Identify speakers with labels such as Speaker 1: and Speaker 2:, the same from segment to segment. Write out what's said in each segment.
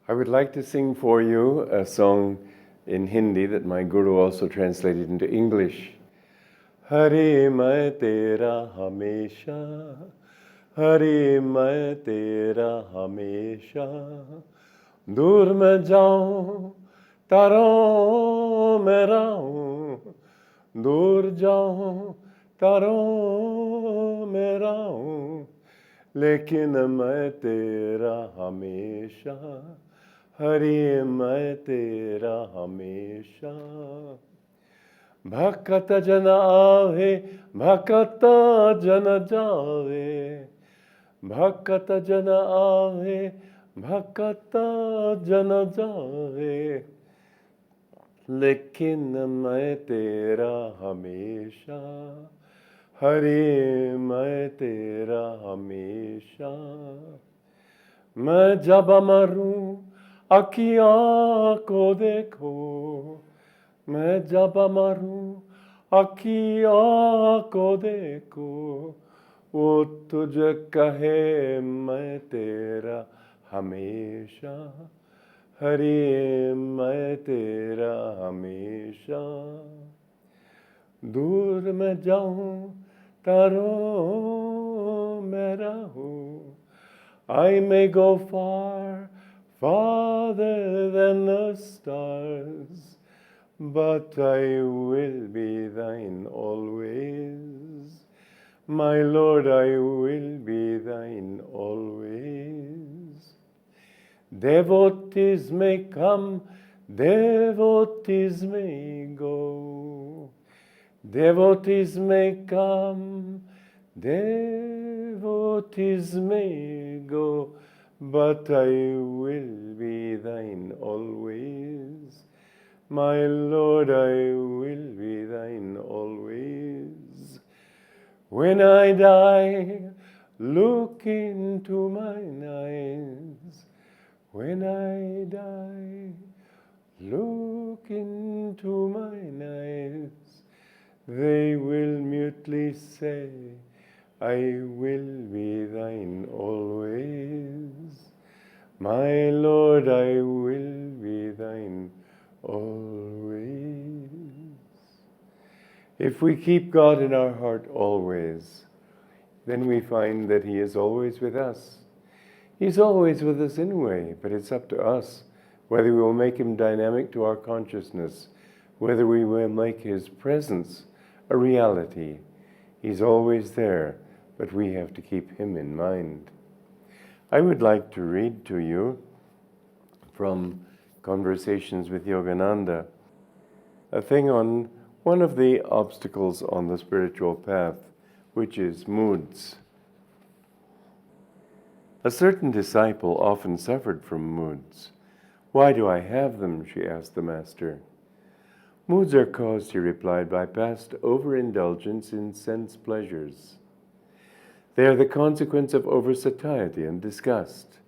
Speaker 1: I would like to sing for you a song in Hindi that my Guru also translated into English. Hari main tera hamesha, Hari main tera hamesha, Dur mein jaun, taron mein raun, Dur jaun, taron mein raun, Lekin main tera hamesha, Hari main tera hamesha. Bhakata jana aave, bhakata jana jave. Bhakata jana aave, bhakata jana jave. Lekin main tera hamesha, Hari main tera hamesha. मैं जब मरूं अखियाँ को देखो, मैं जब मरूं अखियाँ को देखो, वो तुझे कहे मैं तेरा हमेशा, हरि मैं तेरा हमेशा. दूर मैं जाऊं तारों में रहूं, I may go far, farther than the stars, but I will be thine always. My Lord, I will be thine always. Devotees may come, devotees may go. Devotees may come, devotees may go, but I will be thine always. My Lord, I will be thine always. When I die, look into mine eyes. When I die, look into mine eyes. They will mutely say, I will be thine always. My Lord, I will be thine always. If we keep God in our heart always, then we find that He is always with us. He's always with us anyway, but it's up to us whether we will make Him dynamic to our consciousness, whether we will make His presence a reality. He's always there, but we have to keep Him in mind. I would like to read to you from Conversations with Yogananda, a thing on one of the obstacles on the spiritual path, which is moods. A certain disciple often suffered from moods. Why do I have them? She asked the master. Moods are caused, he replied, by past overindulgence in sense pleasures. They are the consequence of oversatiety and disgust.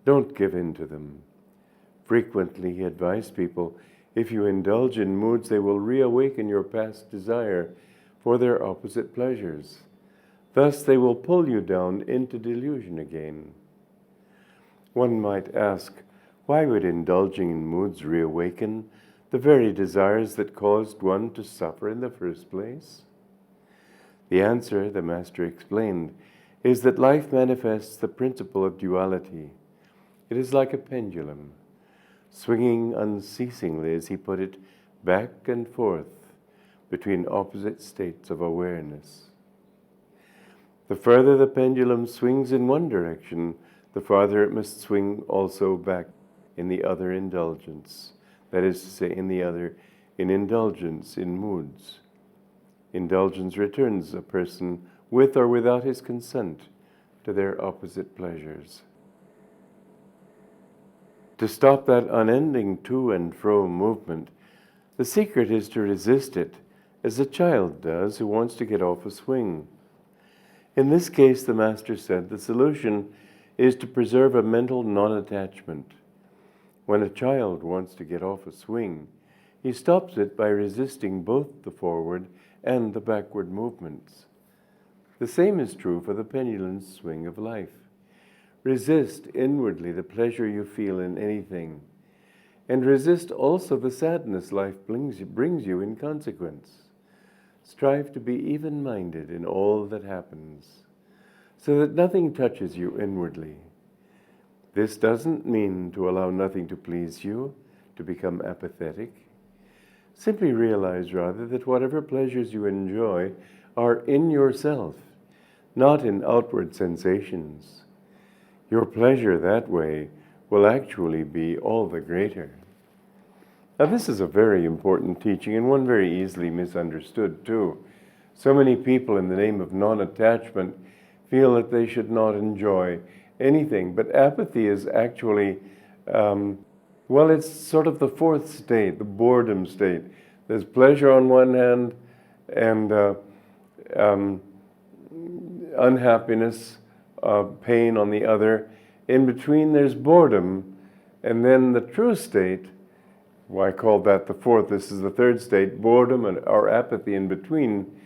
Speaker 1: Don't give in to them. Frequently, he advised people, if you indulge in moods, they will reawaken your past desire for their opposite pleasures. Thus, they will pull you down into delusion again. One might ask, why would indulging in moods reawaken the very desires that caused one to suffer in the first place? The answer, the Master explained, is that life manifests the principle of duality. It is like a pendulum, swinging unceasingly, as he put it, back and forth between opposite states of awareness. The further the pendulum swings in one direction, the farther it must swing also back in the other indulgence. That is to say, in indulgence in moods. Indulgence returns a person with or without his consent to their opposite pleasures. To stop that unending to and fro movement, the secret is to resist it, as a child does who wants to get off a swing. In this case, the Master said, the solution is to preserve a mental non-attachment. When a child wants to get off a swing, he stops it by resisting both the forward and the backward movements. The same is true for the pendulum swing of life. Resist inwardly the pleasure you feel in anything, and resist also the sadness life brings you in consequence. Strive to be even-minded in all that happens, so that nothing touches you inwardly. This doesn't mean to allow nothing to please you, to become apathetic. Simply realize rather that whatever pleasures you enjoy are in yourself, not in outward sensations. Your pleasure that way will actually be all the greater. Now this is a very important teaching, and one very easily misunderstood too. So many people in the name of non-attachment feel that they should not enjoy anything, but apathy is actually, it's sort of the fourth state, the boredom state. There's pleasure on one hand and unhappiness, pain on the other. In between there's boredom, and then the true state, well, I call that the fourth, this is the third state, boredom or apathy in between,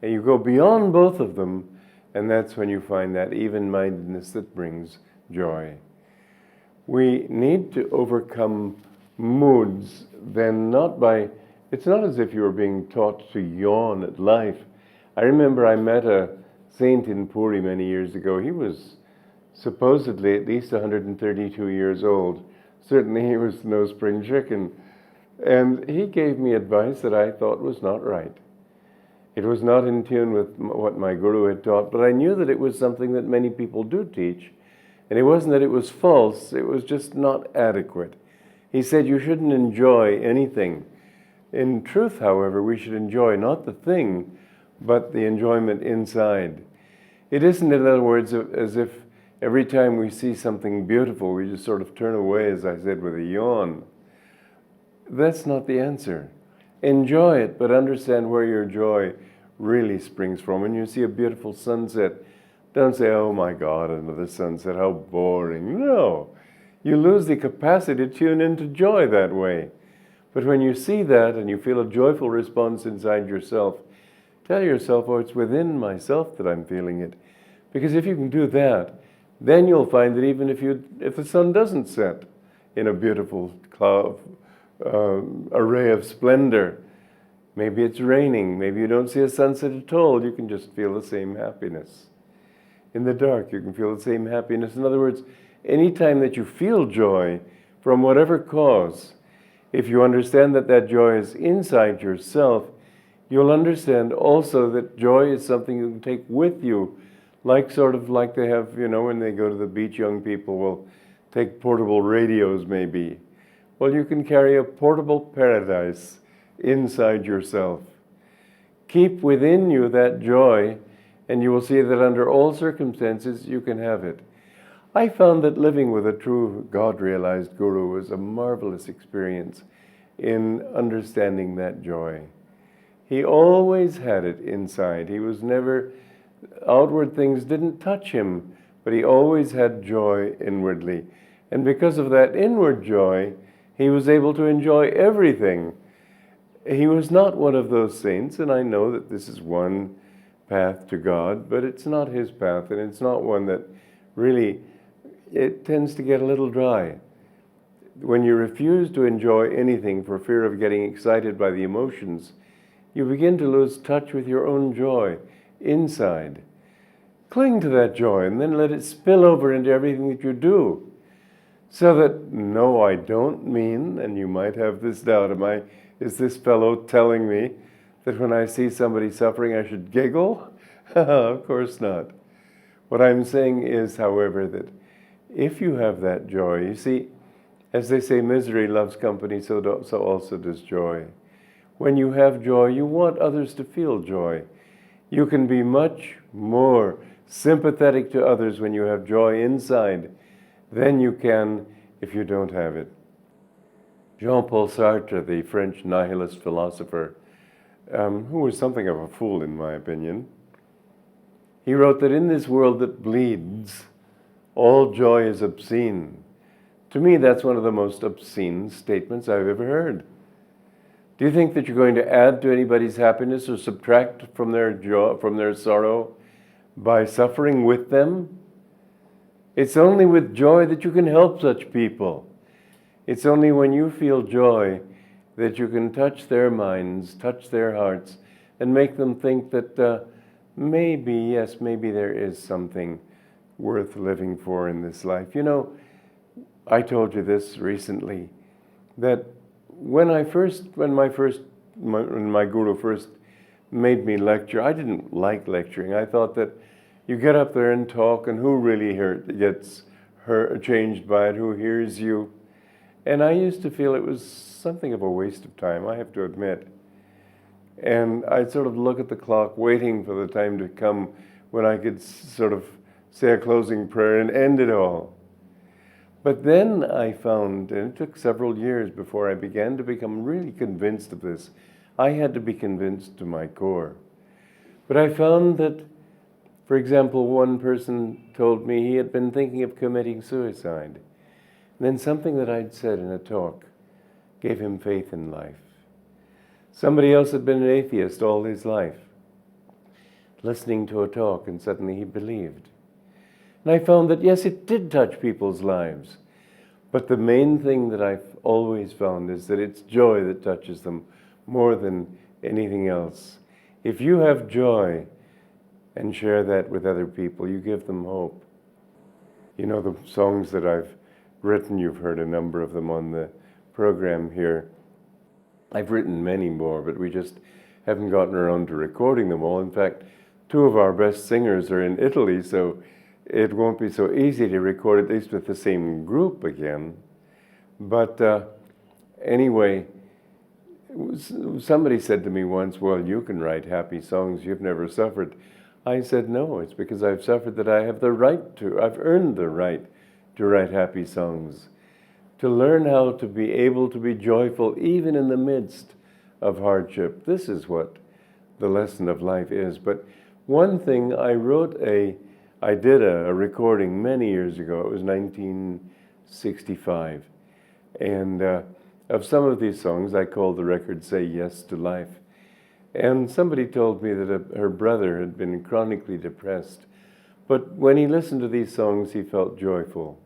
Speaker 1: and you go beyond both of them, and that's when you find that even-mindedness that brings joy. We need to overcome moods, then it's not as if you were being taught to yawn at life. I remember I met a saint in Puri many years ago. He was supposedly at least 132 years old. Certainly he was no spring chicken. And he gave me advice that I thought was not right. It was not in tune with what my guru had taught, but I knew that it was something that many people do teach. And it wasn't that it was false, it was just not adequate. He said you shouldn't enjoy anything. In truth, however, we should enjoy not the thing, but the enjoyment inside. It isn't, in other words, as if every time we see something beautiful, we just sort of turn away, as I said, with a yawn. That's not the answer. Enjoy it, but understand where your joy really springs from. When you see a beautiful sunset, don't say, oh my God, another sunset, how boring. No, you lose the capacity to tune into joy that way. But when you see that and you feel a joyful response inside yourself, tell yourself, oh, it's within myself that I'm feeling it. Because if you can do that, then you'll find that even if the sun doesn't set in a beautiful cloud, array of splendor, maybe it's raining, maybe you don't see a sunset at all, you can just feel the same happiness. In the dark, you can feel the same happiness. In other words, anytime that you feel joy, from whatever cause, if you understand that that joy is inside yourself, you'll understand also that joy is something you can take with you, sort of like they have, when they go to the beach, young people will take portable radios maybe. Well, you can carry a portable paradise inside yourself. Keep within you that joy, and you will see that under all circumstances you can have it. I found that living with a true God-realized guru was a marvelous experience in understanding that joy. He always had it inside. He was never, outward things didn't touch him, but he always had joy inwardly. And because of that inward joy, he was able to enjoy everything. He was not one of those saints, and I know that this is one path to God, but it's not his path, and it's not one that really, it tends to get a little dry. When you refuse to enjoy anything for fear of getting excited by the emotions, you begin to lose touch with your own joy inside. Cling to that joy and then let it spill over into everything that you do. So that, no, I don't mean, and you might have this doubt, is this fellow telling me that when I see somebody suffering I should giggle? Of course not. What I'm saying is, however, that if you have that joy, you see, as they say, misery loves company, so also does joy. When you have joy, you want others to feel joy. You can be much more sympathetic to others when you have joy inside than you can if you don't have it. Jean-Paul Sartre, the French nihilist philosopher, who was something of a fool in my opinion, he wrote that in this world that bleeds, all joy is obscene. To me, that's one of the most obscene statements I've ever heard. Do you think that you're going to add to anybody's happiness or subtract from their joy, from their sorrow by suffering with them? It's only with joy that you can help such people. It's only when you feel joy that you can touch their minds, touch their hearts, and make them think that maybe, yes, maybe there is something worth living for in this life. You know, I told you this recently, that when my guru first made me lecture, I didn't like lecturing. I thought that you get up there and talk, and who really gets changed by it, who hears you? And I used to feel it was something of a waste of time, I have to admit. And I'd sort of look at the clock, waiting for the time to come when I could sort of say a closing prayer and end it all. But then I found, and it took several years before I began to become really convinced of this. I had to be convinced to my core. But I found that, for example, one person told me he had been thinking of committing suicide. And then something that I'd said in a talk gave him faith in life. Somebody else had been an atheist all his life, listening to a talk, and suddenly he believed. And I found that, yes, it did touch people's lives. But the main thing that I've always found is that it's joy that touches them more than anything else. If you have joy and share that with other people, you give them hope. You know, the songs that I've written, you've heard a number of them on the program here. I've written many more, but we just haven't gotten around to recording them all. In fact, two of our best singers are in Italy, so it won't be so easy to record, at least with the same group again. But anyway, somebody said to me once, well, you can write happy songs, you've never suffered. I said, no, it's because I've suffered that I have the right to, I've earned the right to write happy songs, to learn how to be able to be joyful even in the midst of hardship. This is what the lesson of life is. But one thing, I did a recording many years ago. It was 1965. And of some of these songs, I called the record Say Yes to Life. And somebody told me that her brother had been chronically depressed. But when he listened to these songs, he felt joyful.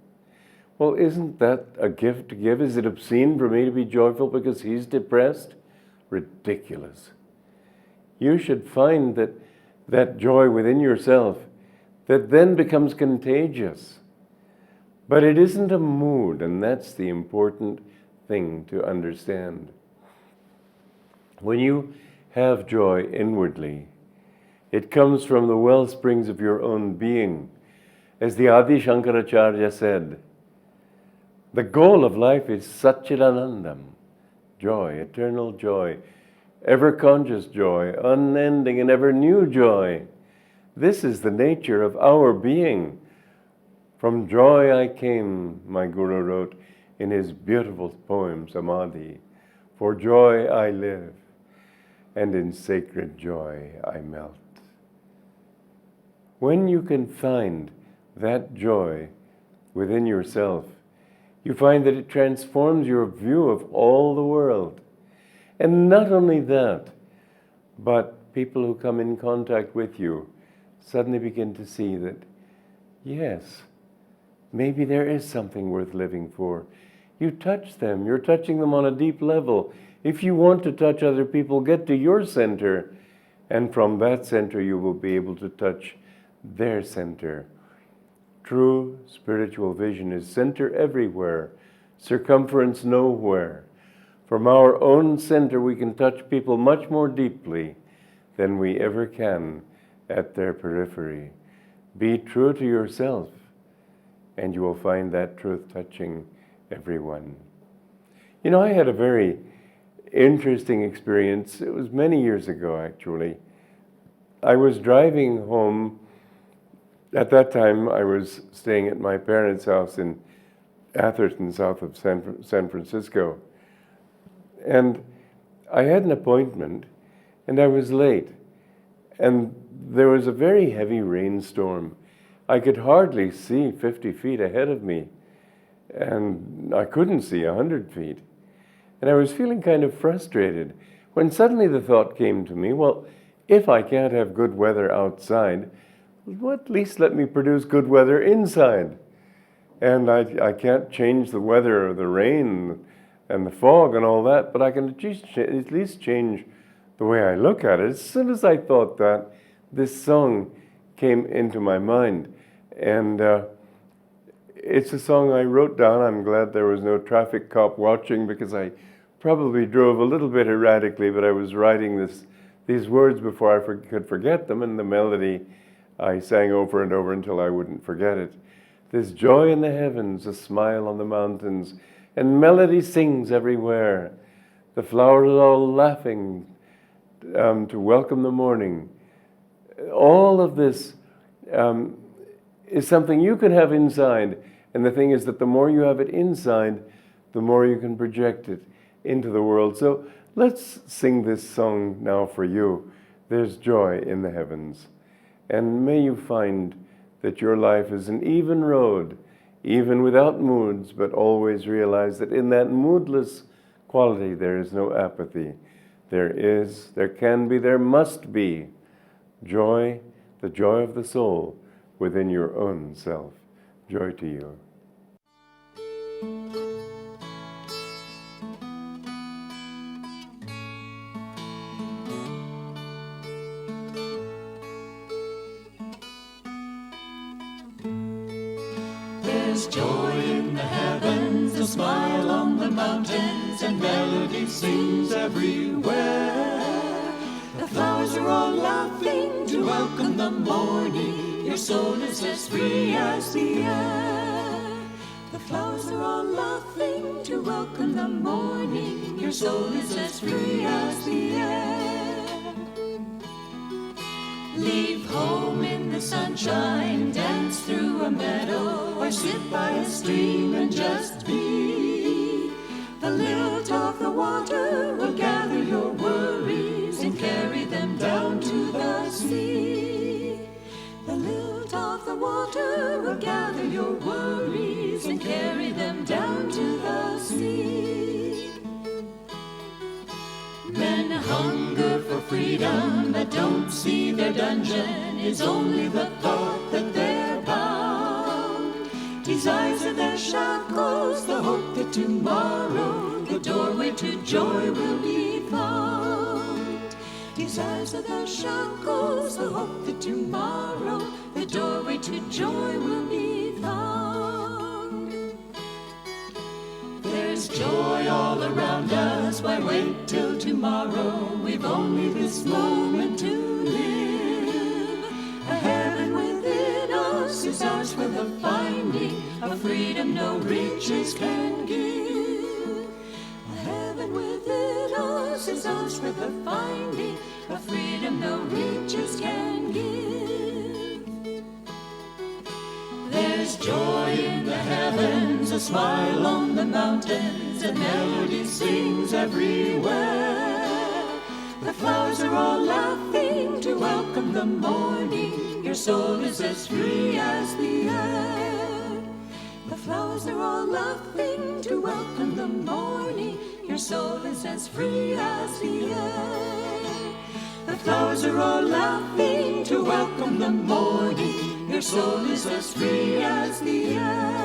Speaker 1: Well, isn't that a gift to give? Is it obscene for me to be joyful because he's depressed? Ridiculous. You should find that joy within yourself that then becomes contagious. But it isn't a mood, and that's the important thing to understand. When you have joy inwardly, it comes from the well springs of your own being. As the Adi Shankaracharya said, the goal of life is Satchidanandam, joy, eternal joy, ever-conscious joy, unending and ever-new joy. This is the nature of our being. From joy I came, my Guru wrote in his beautiful poem, Samadhi. For joy I live, and in sacred joy I melt. When you can find that joy within yourself, you find that it transforms your view of all the world. And not only that, but people who come in contact with you suddenly begin to see that, yes, maybe there is something worth living for. You touch them. You're touching them on a deep level. If you want to touch other people, get to your center, and from that center you will be able to touch their center. True spiritual vision is center everywhere, circumference nowhere. From our own center we can touch people much more deeply than we ever can at their periphery. Be true to yourself, and you will find that truth touching everyone. You know, I had a very interesting experience. It was many years ago, actually. I was driving home. At that time, I was staying at my parents' house in Atherton, south of San Francisco. And I had an appointment, and I was late. And there was a very heavy rainstorm. I could hardly see 50 feet ahead of me, and I couldn't see 100 feet. And I was feeling kind of frustrated when suddenly the thought came to me, well, if I can't have good weather outside, well, at least let me produce good weather inside. And I can't change the weather or the rain and the fog and all that, but I can at least change the way I look at it. As soon as I thought that, this song came into my mind. And it's a song I wrote down. I'm glad there was no traffic cop watching, because I probably drove a little bit erratically, but I was writing these words before I could forget them, and the melody I sang over and over until I wouldn't forget it. There's joy in the heavens, a smile on the mountains, and melody sings everywhere. The flowers are all laughing to welcome the morning. All of this is something you can have inside. And the thing is that the more you have it inside, the more you can project it into the world. So let's sing this song now for you. There's joy in the heavens. And may you find that your life is an even road, even without moods, but always realize that in that moodless quality there is no apathy. There must be joy, the joy of the soul within your own self. Joy to you.
Speaker 2: There's joy in the heavens, a smile on the mountains, and melody sings everywhere. The flowers are all laughing to welcome the morning. Your soul is as free as the air. The flowers are all laughing to welcome the morning. Your soul is as free as the air. Leave home in the sunshine, dance through a meadow, or sit by a stream and just be. The lilt of the water will gather your worries and carry them down to the sea. The lilt of the water will gather your worries and carry them down to the sea. Men hunger for freedom but don't see their dungeon is only the thought that they're bound. Desires are their shackles, the hope that tomorrow the doorway to joy will be found. Desires are their shackles, the hope that tomorrow the doorway to joy will be found. There's joy all around us, why wait till tomorrow? We've only this moment to live. A heaven within us is ours for the finding, a freedom no riches can give. A heaven within us is ours for the finding, a freedom no riches can give. There's joy in the heavens, a smile on the mountains, and melody sings everywhere. The flowers are all laughing to welcome the morning. Your soul is as free as the air. The flowers are all laughing to welcome the morning. Your soul is as free as the air. The flowers are all laughing to welcome the morning. Your soul is as free as the air.